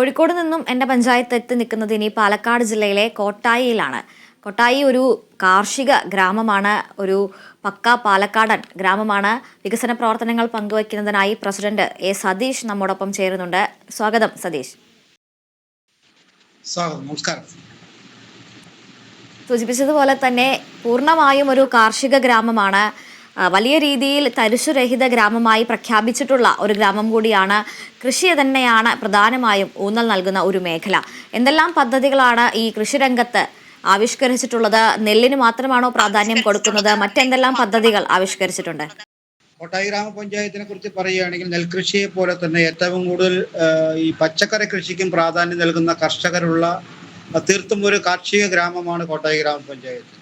കോഴിക്കോട് നിന്നും എൻ്റെ പഞ്ചായത്ത് എത്തി നിൽക്കുന്നത് ഇനി പാലക്കാട് ജില്ലയിലെ കോട്ടായിയിലാണ്. കോട്ടായി ഒരു കാർഷിക ഗ്രാമമാണ്, ഒരു പക്ക പാലക്കാടൻ ഗ്രാമമാണ്. വികസന പ്രവർത്തനങ്ങൾ പങ്കുവയ്ക്കുന്നതിനായി പ്രസിഡന്റ് എ സതീഷ് നമ്മോടൊപ്പം ചേരുന്നുണ്ട്. സ്വാഗതം സതീഷ്. നമസ്കാരം. സൂചിപ്പിച്ചതുപോലെ തന്നെ പൂർണ്ണമായും ഒരു കാർഷിക ഗ്രാമമാണ്. വലിയ രീതിയിൽ തരിശുരഹിത ഗ്രാമമായി പ്രഖ്യാപിച്ചിട്ടുള്ള ഒരു ഗ്രാമം കൂടിയാണ്. കൃഷി തന്നെയാണ് പ്രധാനമായും ഊന്നൽ നൽകുന്ന ഒരു മേഖല. എന്തെല്ലാം പദ്ധതികളാണ് ഈ കൃഷിരംഗത്ത് ആവിഷ്കരിച്ചിട്ടുള്ളത്? നെല്ലിന് മാത്രമാണോ പ്രാധാന്യം കൊടുക്കുന്നത്? മറ്റെന്തെല്ലാം പദ്ധതികൾ ആവിഷ്കരിച്ചിട്ടുണ്ട്? കോട്ടായി ഗ്രാമപഞ്ചായത്തിനെ കുറിച്ച് പറയുകയാണെങ്കിൽ നെൽകൃഷിയെ പോലെ തന്നെ ഏറ്റവും കൂടുതൽ ഈ പച്ചക്കറി കൃഷിക്കും പ്രാധാന്യം നൽകുന്ന കർഷകരുള്ള തീർത്തും ഒരു കാർഷിക ഗ്രാമമാണ് കോട്ടായി ഗ്രാമപഞ്ചായത്ത്.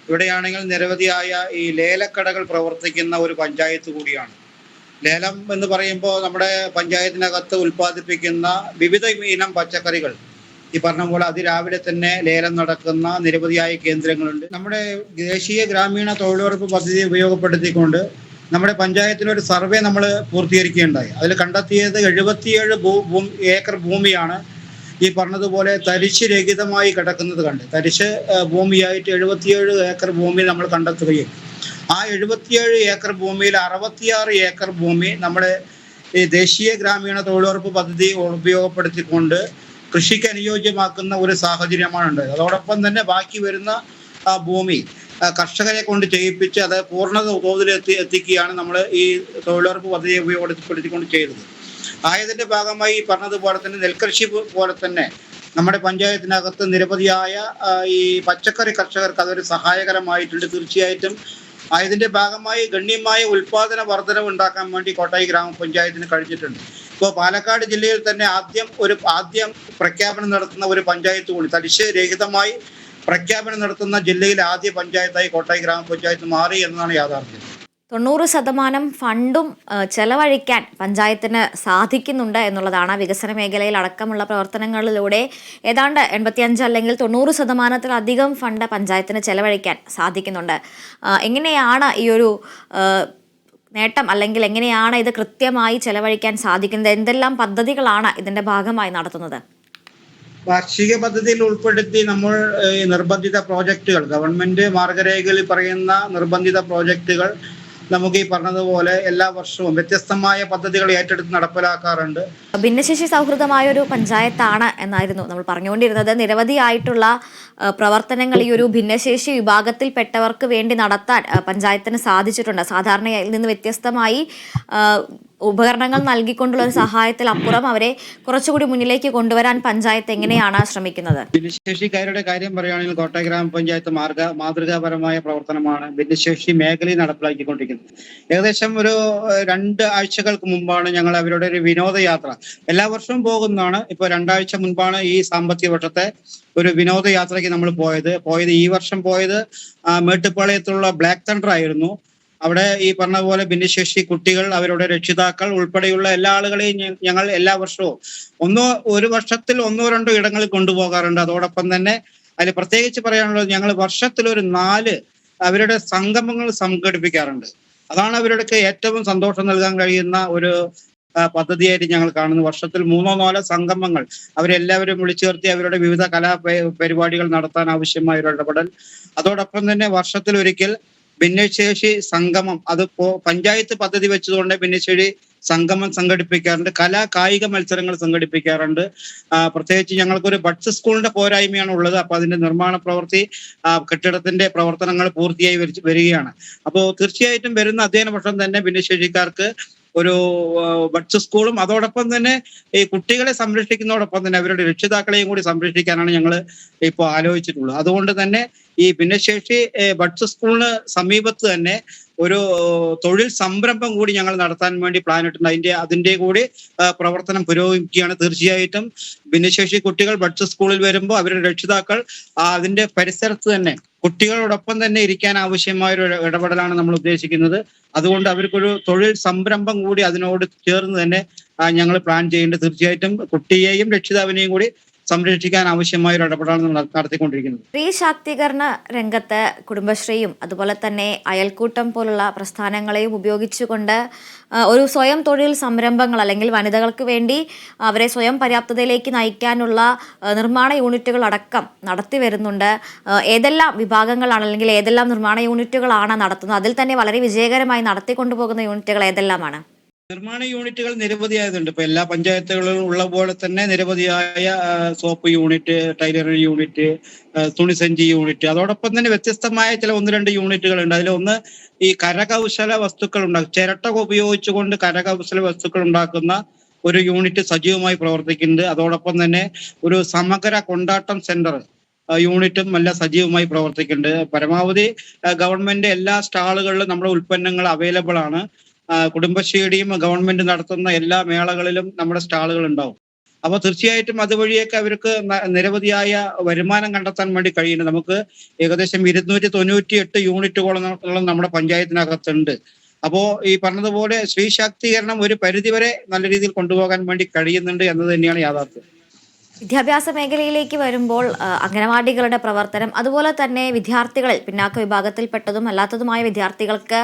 ഇവിടെയാണെങ്കിൽ നിരവധിയായ ഈ ലേലക്കടകൾ പ്രവർത്തിക്കുന്ന ഒരു പഞ്ചായത്ത് കൂടിയാണ്. ലേലം എന്ന് പറയുമ്പോൾ നമ്മുടെ പഞ്ചായത്തിനകത്ത് ഉൽപ്പാദിപ്പിക്കുന്ന വിവിധ ഇനം പച്ചക്കറികൾ ഈ പറഞ്ഞ പോലെ അതിരാവിലെ തന്നെ ലേലം നടക്കുന്ന നിരവധിയായ കേന്ദ്രങ്ങളുണ്ട്. നമ്മുടെ ദേശീയ ഗ്രാമീണ തൊഴിലുറപ്പ് പദ്ധതി ഉപയോഗപ്പെടുത്തിക്കൊണ്ട് നമ്മുടെ പഞ്ചായത്തിലൊരു സർവേ നമ്മൾ പൂർത്തീകരിക്കുകയുണ്ടായി. അതിൽ കണ്ടെത്തിയത് 77 ഏക്കർ ഭൂമിയാണ് ഈ പറഞ്ഞതുപോലെ തരിശ് രഹിതമായി കിടക്കുന്നത് കണ്ട്. തരിശ് ഭൂമിയായിട്ട് 77 ഏക്കർ ഭൂമി നമ്മൾ കണ്ടെത്തുകയും ആ 77 ഏക്കർ ഭൂമിയിൽ 66 ഏക്കർ ഭൂമി നമ്മുടെ ഈ ദേശീയ ഗ്രാമീണ തൊഴിലുറപ്പ് പദ്ധതി ഉപയോഗപ്പെടുത്തിക്കൊണ്ട് കൃഷിക്ക് അനുയോജ്യമാക്കുന്ന ഒരു സാഹചര്യമാണ് ഉണ്ടായത്. അതോടൊപ്പം തന്നെ ബാക്കി വരുന്ന ഭൂമി കർഷകരെ കൊണ്ട് ചെയ്യിപ്പിച്ച് അത് പൂർണ്ണ തോതിൽ എത്തിക്കുകയാണ് നമ്മൾ ഈ തൊഴിലുറപ്പ് പദ്ധതി ഉപയോഗപ്പെടുത്തിക്കൊണ്ട് ചെയ്തത്. ആയതിന്റെ ഭാഗമായി പറഞ്ഞതുപോലെ തന്നെ നെൽകൃഷി പോലെ തന്നെ നമ്മുടെ പഞ്ചായത്തിനകത്ത് നിരവധിയായ ഈ പച്ചക്കറി കർഷകർക്ക് അതൊരു സഹായകരമായിട്ടുണ്ട്. തീർച്ചയായിട്ടും ആയതിന്റെ ഭാഗമായി ഗണ്യമായ ഉൽപാദന വർധനവ് ഉണ്ടാക്കാൻ വേണ്ടി കോട്ടായി ഗ്രാമപഞ്ചായത്തിന് കഴിഞ്ഞിട്ടുണ്ട്. ഇപ്പോൾ പാലക്കാട് ജില്ലയിൽ തന്നെ ആദ്യം പ്രഖ്യാപനം നടത്തുന്ന ഒരു പഞ്ചായത്ത് കൂടി, തരിശ് രഹിതമായി പ്രഖ്യാപനം നടത്തുന്ന ജില്ലയിലെ ആദ്യ പഞ്ചായത്തായി കോട്ടായി ഗ്രാമപഞ്ചായത്ത് മാറി എന്നതാണ് യാഥാർത്ഥ്യം. 90% ഫണ്ടും ചെലവഴിക്കാൻ പഞ്ചായത്തിന് സാധിക്കുന്നുണ്ട് എന്നുള്ളതാണ്. വികസന മേഖലയിൽ അടക്കമുള്ള പ്രവർത്തനങ്ങളിലൂടെ ഏതാണ്ട് 85 അല്ലെങ്കിൽ 90%-ത്തിലധികം ഫണ്ട് പഞ്ചായത്തിന് ചെലവഴിക്കാൻ സാധിക്കുന്നുണ്ട്. എങ്ങനെയാണ് ഈ ഒരു നേട്ടം, അല്ലെങ്കിൽ എങ്ങനെയാണ് ഇത് കൃത്യമായി ചെലവഴിക്കാൻ സാധിക്കുന്നത്? എന്തെല്ലാം പദ്ധതികളാണ് ഇതിന്റെ ഭാഗമായി നടത്തുന്നത്? വാർഷിക പദ്ധതിയിൽ ഉൾപ്പെടുത്തി നമ്മൾ നിർബന്ധിത പ്രോജക്റ്റുകൾ, ഗവൺമെന്റ് മാർഗരേഖയിൽ പറയുന്ന നിർബന്ധിത പ്രോജക്റ്റുകൾ നമുക്ക് ഈ പറഞ്ഞതുപോലെ എല്ലാ വർഷവും വ്യത്യസ്തമായ പദ്ധതികൾ ഏറ്റെടുത്ത് നടപ്പിലാക്കാറുണ്ട്. ഭിന്നശേഷി സൗഹൃദമായ ഒരു പഞ്ചായത്താണ് എന്നായിരുന്നു നമ്മൾ പറഞ്ഞുകൊണ്ടിരുന്നത്. നിരവധിയായിട്ടുള്ള പ്രവർത്തനങ്ങൾ ഈ ഒരു ഭിന്നശേഷി വിഭാഗത്തിൽപ്പെട്ടവർക്ക് വേണ്ടി നടത്താൻ പഞ്ചായത്തിന് സാധിച്ചിട്ടുണ്ട്. സാധാരണയിൽ നിന്ന് വ്യത്യസ്തമായി ഉപകരണങ്ങൾ നൽകിക്കൊണ്ടുള്ള ഒരു സഹായത്തിൽ അപ്പുറം അവരെ കുറച്ചുകൂടി മുന്നിലേക്ക് കൊണ്ടുവരാൻ പഞ്ചായത്ത് എങ്ങനെയാണ് ശ്രമിക്കുന്നത്? ഭിന്നശേഷിക്കാരുടെ കാര്യം പറയുകയാണെങ്കിൽ കോട്ടായി ഗ്രാമപഞ്ചായത്ത് മാതൃകാപരമായ പ്രവർത്തനമാണ് ഭിന്നശേഷി മേഖലയിൽ നടപ്പിലാക്കിക്കൊണ്ടിരിക്കുന്നത്. ഏകദേശം ഒരു 2 ആഴ്ചകൾക്ക് മുമ്പാണ് ഞങ്ങൾ അവരുടെ ഒരു വിനോദയാത്ര, എല്ലാ വർഷവും പോകുന്നതാണ്. ഇപ്പൊ 2 ആഴ്ച മുൻപാണ് ഈ സാമ്പത്തിക വർഷത്തെ ഒരു വിനോദയാത്രയ്ക്ക് നമ്മൾ പോയത്. ഈ വർഷം പോയത് മേട്ടുപ്പാളയത്തുള്ള ബ്ലാക്ക് തണ്ടർ ആയിരുന്നു. അവിടെ ഈ പറഞ്ഞ പോലെ ഭിന്നശേഷി കുട്ടികൾ, അവരുടെ രക്ഷിതാക്കൾ ഉൾപ്പെടെയുള്ള എല്ലാ ആളുകളെയും ഞങ്ങൾ എല്ലാ വർഷവും ഒരു വർഷത്തിൽ 1-2 ഇടങ്ങളിൽ കൊണ്ടുപോകാറുണ്ട്. അതോടൊപ്പം തന്നെ അതിൽ പ്രത്യേകിച്ച് പറയാനുള്ളത്, ഞങ്ങൾ വർഷത്തിലൊരു 4 അവരുടെ സംഗമങ്ങൾ സംഘടിപ്പിക്കാറുണ്ട്. അതാണ് അവരുടെ ഏറ്റവും സന്തോഷം നൽകാൻ കഴിയുന്ന ഒരു പദ്ധതിയായിട്ട് ഞങ്ങൾ കാണുന്നു. വർഷത്തിൽ 3-4 സംഗമങ്ങൾ അവരെല്ലാവരും വിളിച്ചു ചേർത്തി അവരുടെ വിവിധ പരിപാടികൾ നടത്താൻ ആവശ്യമായ ഒരു ഇടപെടൽ. അതോടൊപ്പം തന്നെ വർഷത്തിലൊരിക്കൽ ഭിന്നശേഷി സംഗമം, അത് പഞ്ചായത്ത് പദ്ധതി വെച്ചുകൊണ്ട് ഭിന്നശേഷി സംഗമം സംഘടിപ്പിക്കാറുണ്ട്. കായിക മത്സരങ്ങൾ സംഘടിപ്പിക്കാറുണ്ട്. പ്രത്യേകിച്ച് ഞങ്ങൾക്കൊരു ബഡ്സ് സ്കൂളിന്റെ പോരായ്മയാണ് ഉള്ളത്. അപ്പൊ അതിന്റെ നിർമ്മാണ പ്രവൃത്തി, കെട്ടിടത്തിന്റെ പ്രവർത്തനങ്ങൾ പൂർത്തിയായി വരികയാണ്. അപ്പോൾ തീർച്ചയായിട്ടും വരുന്ന അധ്യയന വർഷം തന്നെ ഭിന്നശേഷിക്കാർക്ക് ഒരു ബഡ്സ് സ്കൂളും അതോടൊപ്പം തന്നെ ഈ കുട്ടികളെ സംരക്ഷിക്കുന്നതോടൊപ്പം തന്നെ അവരുടെ രക്ഷിതാക്കളെയും കൂടി സംരക്ഷിക്കാനാണ് ഞങ്ങൾ ഇപ്പോൾ ആലോചിച്ചിട്ടുള്ളത്. അതുകൊണ്ട് തന്നെ ഈ ഭിന്നശേഷി ബഡ്സ് സ്കൂളിന് സമീപത്ത് തന്നെ ഒരു തൊഴിൽ സംരംഭം കൂടി ഞങ്ങൾ നടത്താൻ വേണ്ടി പ്ലാൻ ഇട്ടുണ്ട്. അതിന്റെ കൂടി പ്രവർത്തനം പുരോഗമിക്കുകയാണ്. തീർച്ചയായിട്ടും ഭിന്നശേഷി കുട്ടികൾ ബഡ്സ് സ്കൂളിൽ വരുമ്പോൾ അവരുടെ രക്ഷിതാക്കൾ അതിന്റെ പരിസരത്ത് തന്നെ കുട്ടികളോടൊപ്പം തന്നെ ഇരിക്കാൻ ആവശ്യമായ ഒരു ഇടപെടലാണ് നമ്മൾ ഉദ്ദേശിക്കുന്നത്. അതുകൊണ്ട് അവർക്കൊരു തൊഴിൽ സംരംഭം കൂടി അതിനോട് ചേർന്ന് തന്നെ ഞങ്ങൾ പ്ലാൻ ചെയ്യുന്നുണ്ട്. തീർച്ചയായിട്ടും കുട്ടിയെയും രക്ഷിതാവിനെയും കൂടി സംരക്ഷിക്കാൻ ആവശ്യമായ ഒരു ഇടപെടലാണ് നടത്തിക്കൊണ്ടിരിക്കുന്നത്. സ്ത്രീ ശാക്തീകരണ രംഗത്ത് കുടുംബശ്രീയും അതുപോലെ തന്നെ അയൽക്കൂട്ടം പോലുള്ള പ്രസ്ഥാനങ്ങളെയും ഉപയോഗിച്ചുകൊണ്ട് ഒരു സ്വയം തൊഴിൽ സംരംഭങ്ങൾ അല്ലെങ്കിൽ വനിതകൾക്ക് വേണ്ടി അവരെ സ്വയം പര്യാപ്തതയിലേക്ക് നയിക്കാനുള്ള നിർമ്മാണ യൂണിറ്റുകൾ അടക്കം നടത്തി വരുന്നുണ്ട്. ഏതെല്ലാം വിഭാഗങ്ങളാണ് അല്ലെങ്കിൽ ഏതെല്ലാം നിർമ്മാണ യൂണിറ്റുകളാണ് നടത്തുന്നത്? അതിൽ തന്നെ വളരെ വിജയകരമായി നടത്തിക്കൊണ്ടുപോകുന്ന യൂണിറ്റുകൾ ഏതെല്ലാമാണ്? നിർമ്മാണ യൂണിറ്റുകൾ നിരവധിയായതുണ്ട്. ഇപ്പൊ എല്ലാ പഞ്ചായത്തുകളിലും ഉള്ള പോലെ തന്നെ നിരവധിയായ സോപ്പ് യൂണിറ്റ്, ടൈലറിംഗ് യൂണിറ്റ്, തുണിസഞ്ചി യൂണിറ്റ്, അതോടൊപ്പം തന്നെ വ്യത്യസ്തമായ ചില 1-2 യൂണിറ്റുകളുണ്ട്. അതിലൊന്ന് ഈ കരകൗശല വസ്തുക്കൾ ഉണ്ടാക്കും, ചിരട്ട ഉപയോഗിച്ചുകൊണ്ട് കരകൗശല വസ്തുക്കൾ ഉണ്ടാക്കുന്ന ഒരു യൂണിറ്റ് സജീവമായി പ്രവർത്തിക്കുന്നുണ്ട്. അതോടൊപ്പം തന്നെ ഒരു സമഗ്ര കൊണ്ടാട്ടം സെന്റർ യൂണിറ്റും എല്ലാം സജീവമായി പ്രവർത്തിക്കുന്നുണ്ട്. പരമാവധി ഗവൺമെന്റ് എല്ലാ സ്റ്റാളുകളിലും നമ്മുടെ ഉൽപ്പന്നങ്ങൾ അവൈലബിൾ ആണ്. കുടുംബശ്രീയുടെയും ഗവൺമെന്റ് നടത്തുന്ന എല്ലാ മേളകളിലും നമ്മുടെ സ്റ്റാളുകൾ ഉണ്ടാവും. അപ്പൊ തീർച്ചയായിട്ടും അതുവഴിയൊക്കെ അവർക്ക് നിരവധിയായ വരുമാനം കണ്ടെത്താൻ വേണ്ടി കഴിയുന്നുണ്ട്. നമുക്ക് ഏകദേശം 298 യൂണിറ്റുകളോളം നമ്മുടെ പഞ്ചായത്തിനകത്തുണ്ട്. അപ്പോ ഈ പറഞ്ഞതുപോലെ സ്ത്രീ ശാക്തീകരണം ഒരു പരിധിവരെ നല്ല രീതിയിൽ കൊണ്ടുപോകാൻ വേണ്ടി കഴിയുന്നുണ്ട് എന്നത് തന്നെയാണ് യാഥാർത്ഥ്യം. വിദ്യാഭ്യാസ മേഖലയിലേക്ക് വരുമ്പോൾ അംഗനവാടികളുടെ പ്രവർത്തനം, അതുപോലെ തന്നെ വിദ്യാർത്ഥികളിൽ പിന്നാക്ക വിഭാഗത്തിൽപ്പെട്ടതും അല്ലാത്തതുമായ വിദ്യാർത്ഥികൾക്ക്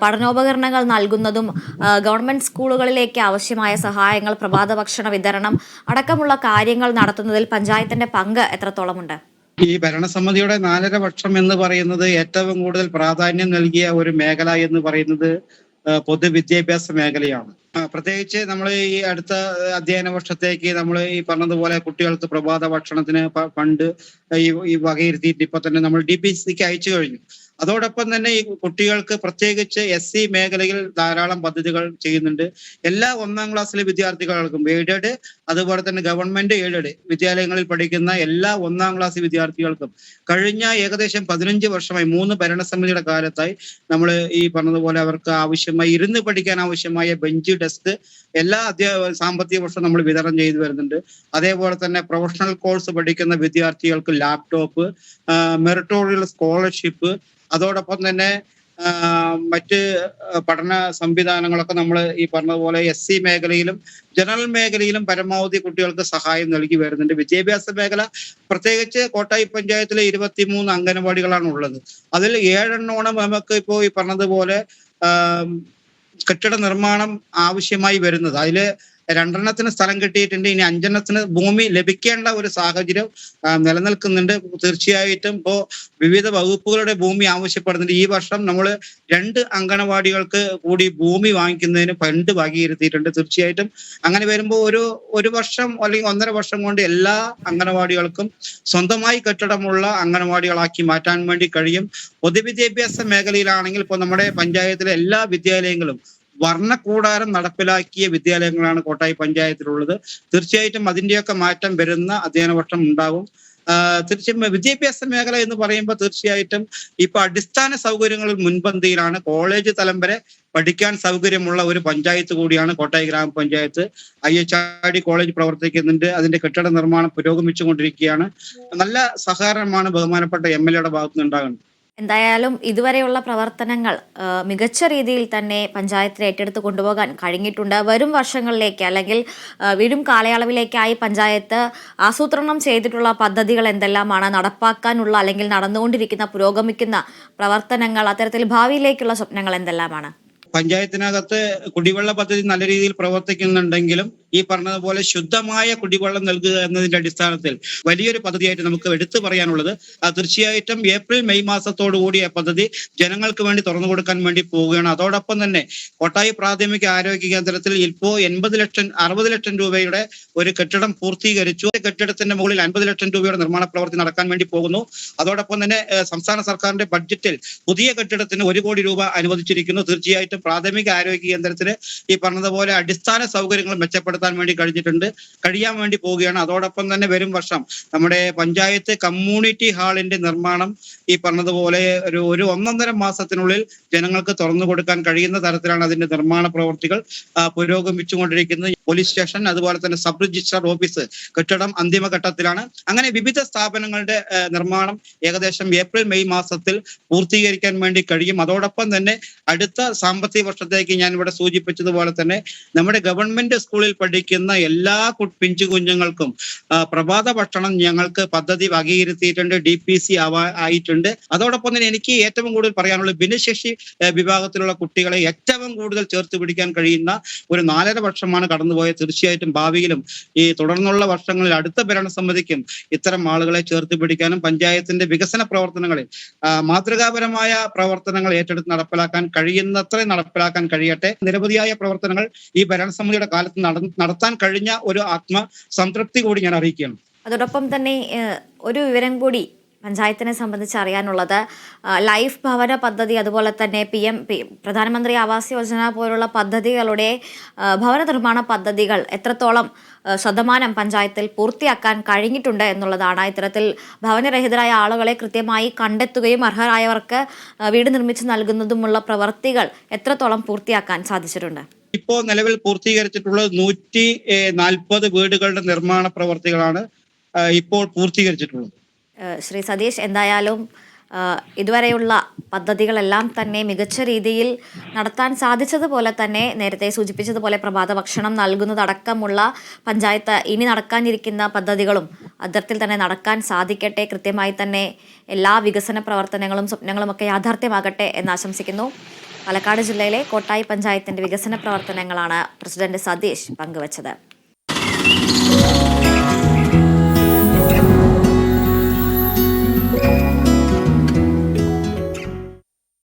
പഠനോപകരണങ്ങൾ നൽകുന്നതും ഗവൺമെൻറ് സ്കൂളുകളിലേക്ക് ആവശ്യമായ സഹായങ്ങൾ, പ്രഭാത ഭക്ഷണ വിതരണം അടക്കമുള്ള കാര്യങ്ങൾ നടത്തുന്നതിൽ പഞ്ചായത്തിൻ്റെ പങ്ക് എത്രത്തോളമുണ്ട്? ഈ ഭരണസമിതിയുടെ 4.5 വർഷം എന്ന് പറയുന്നത് ഏറ്റവും കൂടുതൽ പ്രാധാന്യം നൽകിയ ഒരു മേഖല എന്ന് പറയുന്നത് പൊതുവിദ്യാഭ്യാസ മേഖലയാണ്. പ്രത്യേകിച്ച് നമ്മൾ ഈ അടുത്ത അധ്യയന വർഷത്തേക്ക് നമ്മൾ ഈ പറഞ്ഞതുപോലെ കുട്ടികൾക്ക് പ്രഭാത ഭക്ഷണത്തിന് ഫണ്ട് ഈ വകയിരുത്തിയിട്ട് ഇപ്പൊ തന്നെ നമ്മൾ DPCക്ക് അയച്ചു കഴിഞ്ഞു. അതോടൊപ്പം തന്നെ ഈ കുട്ടികൾക്ക് പ്രത്യേകിച്ച് SC മേഖലയിൽ ധാരാളം പദ്ധതികൾ ചെയ്യുന്നുണ്ട്. എല്ലാ 1-ാം ക്ലാസ്സിലെ വിദ്യാർത്ഥികൾക്കും എയ്ഡഡ്, അതുപോലെ തന്നെ ഗവൺമെന്റ് എയ്ഡഡ് വിദ്യാലയങ്ങളിൽ പഠിക്കുന്ന എല്ലാ 1-ാം ക്ലാസ് വിദ്യാർത്ഥികൾക്കും കഴിഞ്ഞ ഏകദേശം 15 വർഷമായി 3 ഭരണസമിതിയുടെ കാലത്തായി നമ്മൾ ഈ പറഞ്ഞതുപോലെ അവർക്ക് ആവശ്യമായി ഇരുന്ന് പഠിക്കാൻ ആവശ്യമായ ബെഞ്ച്, ഡെസ്ക് എല്ലാ സാമ്പത്തിക വർഷം നമ്മൾ വിതരണം ചെയ്തു വരുന്നുണ്ട്. അതേപോലെ തന്നെ പ്രൊഫഷണൽ കോഴ്സ് പഠിക്കുന്ന വിദ്യാർത്ഥികൾക്ക് ലാപ്ടോപ്പ്, മെറിറ്റോറിയൽ സ്കോളർഷിപ്പ്, അതോടൊപ്പം തന്നെ മറ്റ് പഠന സംവിധാനങ്ങളൊക്കെ നമ്മൾ ഈ പറഞ്ഞതുപോലെ SC മേഖലയിലും ജനറൽ മേഖലയിലും പരമാവധി കുട്ടികൾക്ക് സഹായം നൽകി വരുന്നുണ്ട്. വിദ്യാഭ്യാസ മേഖല പ്രത്യേകിച്ച് കോട്ടായി പഞ്ചായത്തിലെ 23 അംഗനവാടികളാണ് ഉള്ളത്. അതിൽ 7 നമുക്ക് ഇപ്പോൾ ഈ പറഞ്ഞതുപോലെ കെട്ടിട നിർമ്മാണം ആവശ്യമായി വരുന്നത്. അതില് 2 സ്ഥലം കിട്ടിയിട്ടുണ്ട്. ഇനി 5 ഭൂമി ലഭിക്കേണ്ട ഒരു സാഹചര്യം നിലനിൽക്കുന്നുണ്ട്. തീർച്ചയായിട്ടും ഇപ്പോ വിവിധ വകുപ്പുകളുടെ ഭൂമി ആവശ്യപ്പെടുന്നുണ്ട്. ഈ വർഷം നമ്മൾ 2 അംഗനവാടികൾക്ക് കൂടി ഭൂമി വാങ്ങിക്കുന്നതിന് ഫണ്ട് വകയിരുത്തിയിട്ടുണ്ട്. തീർച്ചയായിട്ടും അങ്ങനെ വരുമ്പോൾ ഒരു വർഷം അല്ലെങ്കിൽ 1.5 വർഷം കൊണ്ട് എല്ലാ അംഗനവാടികൾക്കും സ്വന്തമായി കെട്ടിടമുള്ള അംഗനവാടികളാക്കി മാറ്റാൻ വേണ്ടി കഴിയും. പൊതുവിദ്യാഭ്യാസ മേഖലയിലാണെങ്കിൽ ഇപ്പോൾ നമ്മുടെ പഞ്ചായത്തിലെ എല്ലാ വിദ്യാലയങ്ങളും വർണ്ണക്കൂടാരം നടപ്പിലാക്കിയ വിദ്യാലയങ്ങളാണ് കോട്ടായി പഞ്ചായത്തിലുള്ളത്. തീർച്ചയായിട്ടും അതിന്റെയൊക്കെ മാറ്റം വരുന്ന അധ്യയന വർഷം ഉണ്ടാകും. തീർച്ചയായും വിദ്യാഭ്യാസ മേഖല എന്ന് പറയുമ്പോൾ തീർച്ചയായിട്ടും ഇപ്പൊ അടിസ്ഥാന സൗകര്യങ്ങളിൽ മുൻപന്തിയിലാണ്. കോളേജ് തലം വരെ പഠിക്കാൻ സൗകര്യമുള്ള ഒരു പഞ്ചായത്ത് കൂടിയാണ് കോട്ടായി ഗ്രാമപഞ്ചായത്ത്. IHRD കോളേജ് പ്രവർത്തിക്കുന്നുണ്ട്. അതിന്റെ കെട്ടിട നിർമ്മാണം പുരോഗമിച്ചുകൊണ്ടിരിക്കുകയാണ്. നല്ല സഹകരണമാണ് ബഹുമാനപ്പെട്ട MLA ഭാഗത്തുനിന്ന് ഉണ്ടാകുന്നത്. എന്തായാലും ഇതുവരെയുള്ള പ്രവർത്തനങ്ങൾ മികച്ച രീതിയിൽ തന്നെ പഞ്ചായത്തിൽ ഏറ്റെടുത്ത് കൊണ്ടുപോകാൻ കഴിഞ്ഞിട്ടുണ്ട്. വരും വർഷങ്ങളിലേക്ക് അല്ലെങ്കിൽ വരും കാലയളവിലേക്കായി പഞ്ചായത്ത് ആസൂത്രണം ചെയ്തിട്ടുള്ള പദ്ധതികൾ എന്തെല്ലാമാണ്, നടപ്പാക്കാനുള്ള അല്ലെങ്കിൽ നടന്നുകൊണ്ടിരിക്കുന്ന പുരോഗമിക്കുന്ന പ്രവർത്തനങ്ങൾ, അത്തരത്തിൽ ഭാവിയിലേക്കുള്ള സ്വപ്നങ്ങൾ എന്തെല്ലാമാണ്? പഞ്ചായത്തിനകത്ത് കുടിവെള്ള പദ്ധതി നല്ല രീതിയിൽ പ്രവർത്തിക്കുന്നുണ്ടെങ്കിലും ഈ പറഞ്ഞതുപോലെ ശുദ്ധമായ കുടിവെള്ളം നൽകുക എന്നതിന്റെ അടിസ്ഥാനത്തിൽ വലിയൊരു പദ്ധതിയായിട്ട് നമുക്ക് എടുത്തു പറയാനുള്ളത് തീർച്ചയായിട്ടും April-May മാസത്തോടുകൂടി ആ പദ്ധതി ജനങ്ങൾക്ക് വേണ്ടി തുറന്നു കൊടുക്കാൻ വേണ്ടി പോവുകയാണ്. അതോടൊപ്പം തന്നെ കോട്ടായി പ്രാഥമിക ആരോഗ്യ കേന്ദ്രത്തിൽ ഇപ്പോൾ 60 ലക്ഷം രൂപയുടെ ഒരു കെട്ടിടം പൂർത്തീകരിച്ചു. കെട്ടിടത്തിന്റെ മുകളിൽ 50 ലക്ഷം രൂപയുടെ നിർമ്മാണ പ്രവൃത്തി നടക്കാൻ വേണ്ടി പോകുന്നു. അതോടൊപ്പം തന്നെ സംസ്ഥാന സർക്കാരിന്റെ ബഡ്ജറ്റിൽ പുതിയ കെട്ടിടത്തിന് 1 കോടി രൂപ അനുവദിച്ചിരിക്കുന്നു. തീർച്ചയായിട്ടും പ്രാഥമിക ആരോഗ്യ കേന്ദ്രത്തിന് ഈ പറഞ്ഞതുപോലെ അടിസ്ഥാന സൗകര്യങ്ങൾ മെച്ചപ്പെടുത്താൻ വേണ്ടി കഴിയാൻ വേണ്ടി പോവുകയാണ്. അതോടൊപ്പം തന്നെ വരും വർഷം നമ്മുടെ പഞ്ചായത്ത് കമ്മ്യൂണിറ്റി ഹാളിന്റെ നിർമ്മാണം ഈ പറഞ്ഞതുപോലെ ഒരു 1.5 മാസത്തിനുള്ളിൽ ജനങ്ങൾക്ക് തുറന്നു കൊടുക്കാൻ കഴിയുന്ന തരത്തിലാണ് അതിന്റെ നിർമ്മാണ പ്രവർത്തികൾ പുരോഗമിച്ചുകൊണ്ടിരിക്കുന്നത്. പോലീസ് സ്റ്റേഷൻ, അതുപോലെ തന്നെ സബ് രജിസ്ട്രാർ ഓഫീസ് കെട്ടിടം അന്തിമഘട്ടത്തിലാണ്. അങ്ങനെ വിവിധ സ്ഥാപനങ്ങളുടെ നിർമ്മാണം ഏകദേശം April-May മാസത്തിൽ പൂർത്തീകരിക്കാൻ വേണ്ടി കഴിയും. അതോടൊപ്പം തന്നെ അടുത്ത സാമ്പത്തിക വർഷത്തേക്ക് ഞാൻ ഇവിടെ സൂചിപ്പിച്ചതുപോലെ തന്നെ നമ്മുടെ ഗവൺമെന്റ് സ്കൂളിൽ പഠിക്കുന്ന എല്ലാ പിഞ്ചു കുഞ്ഞുങ്ങൾക്കും പ്രഭാത ഭക്ഷണം ഞങ്ങൾക്ക് പദ്ധതി വകയിരുത്തിയിട്ടുണ്ട്. DPC ആയിട്ടുണ്ട്. അതോടൊപ്പം തന്നെ എനിക്ക് ഏറ്റവും കൂടുതൽ പറയാനുള്ളത് ഭിന്നശേഷി വിഭാഗത്തിലുള്ള കുട്ടികളെ ഏറ്റവും കൂടുതൽ ചേർത്ത് പിടിക്കാൻ കഴിയുന്ന ഒരു 4.5 വർഷമാണ് കടന്നുപോയത്. തീർച്ചയായിട്ടും ഭാവിയിലും ഈ തുടർന്നുള്ള വർഷങ്ങളിൽ അടുത്ത ഭരണസമിതിക്കും ഇത്തരം ആളുകളെ ചേർത്ത് പിടിക്കാനും പഞ്ചായത്തിന്റെ വികസന പ്രവർത്തനങ്ങളിൽ മാതൃകാപരമായ പ്രവർത്തനങ്ങൾ ഏറ്റെടുത്ത് നടപ്പിലാക്കാൻ കഴിയുന്നത്ര നടപ്പിലാക്കാൻ കഴിയട്ടെ. നിരവധിയായ പ്രവർത്തനങ്ങൾ ഈ ഭരണസമിതിയുടെ കാലത്ത് നടത്താൻ കഴിഞ്ഞ ഒരു ആത്മസംതൃപ്തി കൂടി ഞാൻ അറിയിക്കുകയാണ്. അതോടൊപ്പം തന്നെ ഒരു വിവരം കൂടി പഞ്ചായത്തിനെ സംബന്ധിച്ച് അറിയാനുള്ളത്, ലൈഫ് ഭവന പദ്ധതി, അതുപോലെ തന്നെ പ്രധാനമന്ത്രി ആവാസ് യോജന പോലുള്ള പദ്ധതികളുടെ ഭവന നിർമ്മാണ പദ്ധതികൾ എത്രത്തോളം ശതമാനം പഞ്ചായത്തിൽ പൂർത്തിയാക്കാൻ കഴിഞ്ഞിട്ടുണ്ട് എന്നുള്ളതാണ്. ഇത്തരത്തിൽ ഭവനരഹിതരായ ആളുകളെ കൃത്യമായി കണ്ടെത്തുകയും അർഹരായവർക്ക് വീട് നിർമ്മിച്ച് നൽകുന്നതുമുള്ള പ്രവർത്തികൾ എത്രത്തോളം പൂർത്തിയാക്കാൻ സാധിച്ചിട്ടുണ്ട്? ഇപ്പോൾ നിലവിൽ പൂർത്തീകരിച്ചിട്ടുള്ളത് 140 വീടുകളുടെ നിർമ്മാണ പ്രവർത്തികളാണ് ഇപ്പോൾ പൂർത്തീകരിച്ചിട്ടുള്ളത്. ശ്രീ സതീഷ്, എന്തായാലും ഇതുവരെയുള്ള പദ്ധതികളെല്ലാം തന്നെ മികച്ച രീതിയിൽ നടത്താൻ സാധിച്ചതുപോലെ തന്നെ നേരത്തെ സൂചിപ്പിച്ചതുപോലെ പ്രഭാത ഭക്ഷണം നൽകുന്നതടക്കമുള്ള പഞ്ചായത്ത് ഇനി നടക്കാനിരിക്കുന്ന പദ്ധതികളും അത്തരത്തിൽ തന്നെ നടക്കാൻ സാധിക്കട്ടെ. കൃത്യമായി തന്നെ എല്ലാ വികസന പ്രവർത്തനങ്ങളും സ്വപ്നങ്ങളുമൊക്കെ യാഥാർത്ഥ്യമാകട്ടെ എന്ന് ആശംസിക്കുന്നു. പാലക്കാട് ജില്ലയിലെ കോട്ടായി പഞ്ചായത്തിന്റെ വികസന പ്രവർത്തനങ്ങളാണ് പ്രസിഡന്റ് സതീഷ് പങ്കുവച്ചത്.